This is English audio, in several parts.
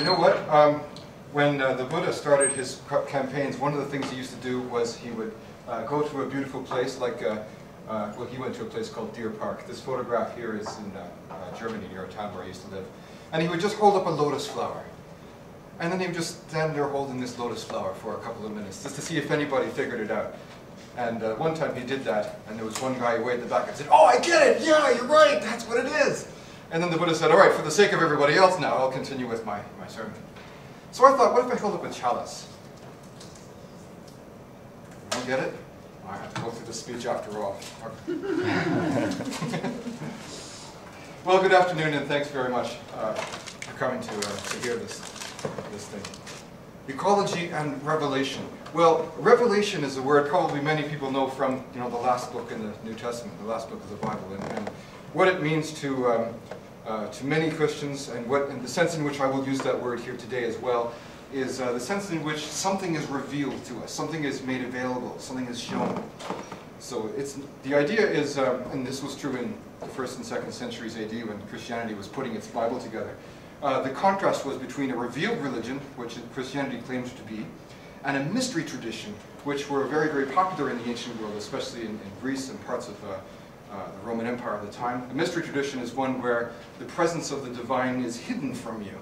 know what? When the Buddha started his campaigns, one of the things he used to do was he would go to a beautiful place like, well, he went to a place called Deer Park. This photograph here is in Germany, near a town where I used to live. And he would just hold up a lotus flower. And then he would just stand there holding this lotus flower for a couple of minutes, just to see if anybody figured it out. And one time he did that, and there was one guy way at the back and said, "Oh, I get it! Yeah, you're right! That's what it is!" And then the Buddha said, "All right, for the sake of everybody else now, I'll continue with my sermon." So I thought, what if I held up a chalice? You don't get it? I have to go through the speech after all. Well, good afternoon, and thanks very much for coming to hear this thing. Ecology and Revelation. Well, Revelation is a word probably many people know from the last book in the New Testament, the last book of the Bible, and what it means to many Christians, and in the sense in which I will use that word here today as well, is the sense in which something is revealed to us, something is made available, something is shown. So the idea is, and this was true in the 1st and 2nd centuries AD when Christianity was putting its Bible together, the contrast was between a revealed religion, which Christianity claimed to be, and a mystery tradition, which were very, very popular in the ancient world, especially in Greece and parts of the Roman Empire at the time. A mystery tradition is one where the presence of the divine is hidden from you.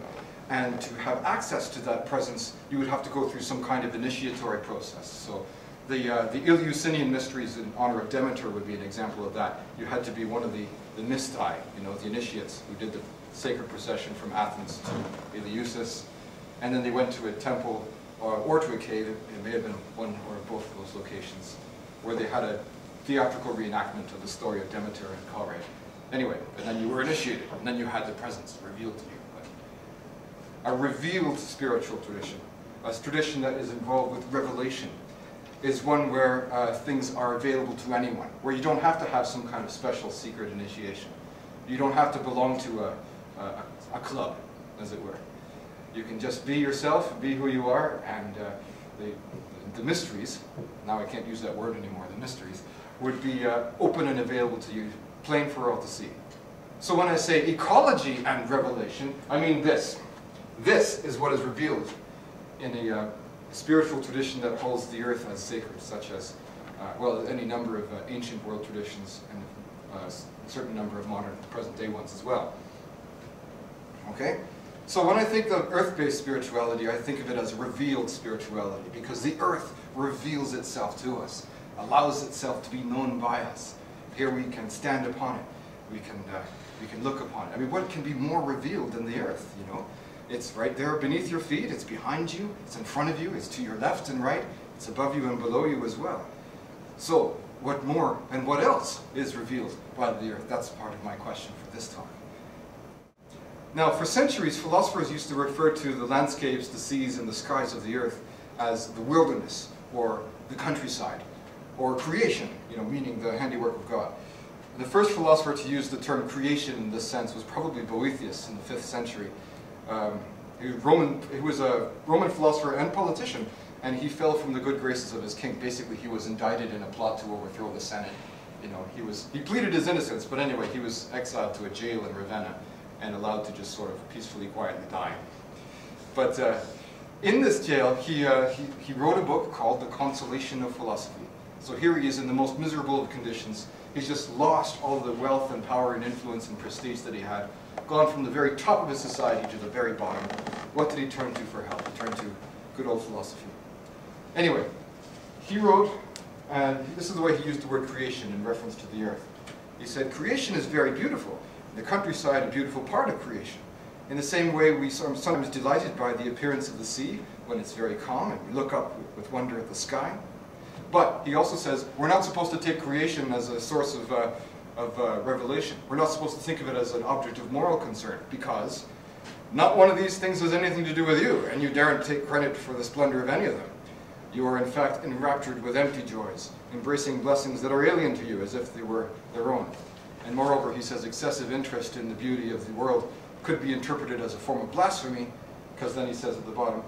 And to have access to that presence, you would have to go through some kind of initiatory process. So the Eleusinian mysteries in honor of Demeter would be an example of that. You had to be one of the mystai, the initiates, who did the sacred procession from Athens to Eleusis. And then they went to a temple or to a cave, it may have been one or both of those locations, where they had a theatrical reenactment of the story of Demeter and Colruyt. Anyway, and then you were initiated, and then you had the presence revealed to you. But a revealed spiritual tradition, a tradition that is involved with revelation, is one where things are available to anyone, where you don't have to have some kind of special secret initiation. You don't have to belong to a club, as it were. You can just be yourself, be who you are, and the mysteries, now I can't use that word anymore, the mysteries, would be open and available to you, plain for all to see. So when I say ecology and revelation, I mean this. This is what is revealed in a spiritual tradition that holds the earth as sacred, such as, well, any number of ancient world traditions and a certain number of modern, present-day ones as well. Okay? So when I think of earth-based spirituality, I think of it as revealed spirituality, because the earth reveals itself to us, allows itself to be known by us. Here we can stand upon it. We can look upon it. I mean, what can be more revealed than the earth, It's right there beneath your feet, it's behind you, it's in front of you, it's to your left and right, it's above you and below you as well. So, what more and what else is revealed by the earth? That's part of my question for this talk. Now, for centuries, philosophers used to refer to the landscapes, the seas, and the skies of the earth as the wilderness, or the countryside, or creation, meaning the handiwork of God. The first philosopher to use the term creation in this sense was probably Boethius in the 5th century. He was a Roman philosopher and politician, and he fell from the good graces of his king. Basically, he was indicted in a plot to overthrow the Senate. He pleaded his innocence, but anyway, he was exiled to a jail in Ravenna and allowed to just sort of peacefully, quietly die. But in this jail, he wrote a book called The Consolation of Philosophy. So here he is in the most miserable of conditions. He's just lost all the wealth and power and influence and prestige that he had, gone from the very top of his society to the very bottom. What did he turn to for help? He turned to good old philosophy. Anyway, he wrote, and this is the way he used the word creation in reference to the earth. He said, "Creation is very beautiful. The countryside, a beautiful part of creation. In the same way, we are sometimes delighted by the appearance of the sea when it's very calm, and we look up with wonder at the sky. But," he also says, "we're not supposed to take creation as a source of revelation. We're not supposed to think of it as an object of moral concern, because not one of these things has anything to do with you, and you daren't take credit for the splendor of any of them. You are in fact enraptured with empty joys, embracing blessings that are alien to you as if they were their own. And moreover," he says, "excessive interest in the beauty of the world could be interpreted as a form of blasphemy," because then he says at the bottom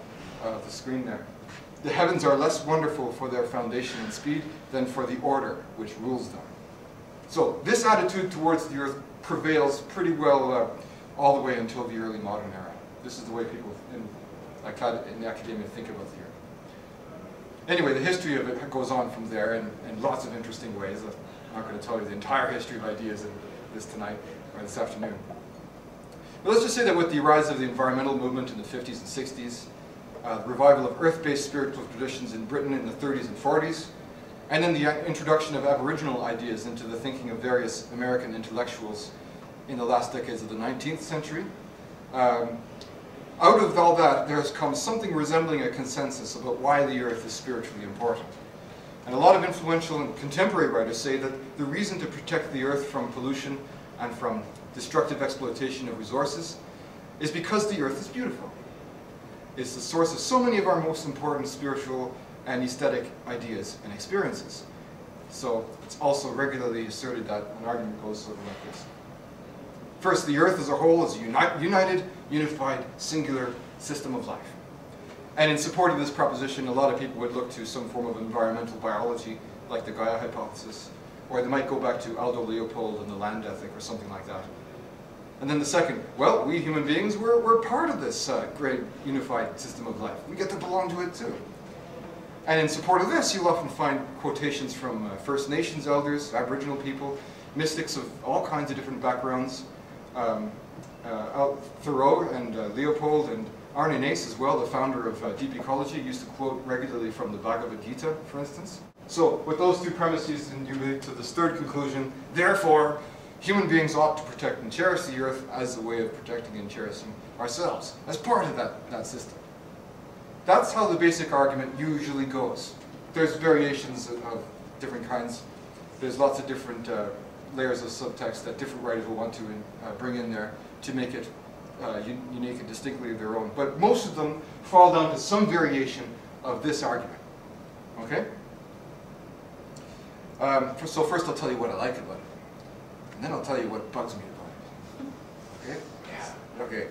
of the screen there, "The heavens are less wonderful for their foundation and speed than for the order which rules them." So this attitude towards the earth prevails pretty well all the way until the early modern era. This is the way people in academia think about the Earth. Anyway, the history of it goes on from there in lots of interesting ways. I'm not going to tell you the entire history of ideas in this tonight or this afternoon. But let's just say that with the rise of the environmental movement in the 50s and 60s, the revival of earth-based spiritual traditions in Britain in the 30s and 40s, and then the introduction of Aboriginal ideas into the thinking of various American intellectuals in the last decades of the 19th century. Out of all that, there has come something resembling a consensus about why the Earth is spiritually important. And a lot of influential and contemporary writers say that the reason to protect the Earth from pollution and from destructive exploitation of resources is because the Earth is beautiful. It's the source of so many of our most important spiritual and aesthetic ideas and experiences. So it's also regularly asserted that an argument goes something like this. First, the Earth as a whole is a united, unified, singular system of life. And in support of this proposition, a lot of people would look to some form of environmental biology, like the Gaia hypothesis, or they might go back to Aldo Leopold and the land ethic or something like that. And then the second, well, we human beings, we're part of this great unified system of life. We get to belong to it too. And in support of this, you'll often find quotations from First Nations elders, Aboriginal people, mystics of all kinds of different backgrounds. Thoreau and Leopold and Arne Naess as well, the founder of Deep Ecology, used to quote regularly from the Bhagavad Gita, for instance. So with those two premises, and you lead to this third conclusion, therefore, human beings ought to protect and cherish the Earth as a way of protecting and cherishing ourselves, as part of that system. That's how the basic argument usually goes. There's variations of different kinds. There's lots of different layers of subtext that different writers will want to bring in there to make it unique and distinctly their own. But most of them fall down to some variation of this argument. Okay? So first I'll tell you what I like about it. And then I'll tell you what bugs me about it. Okay? Yeah. Okay.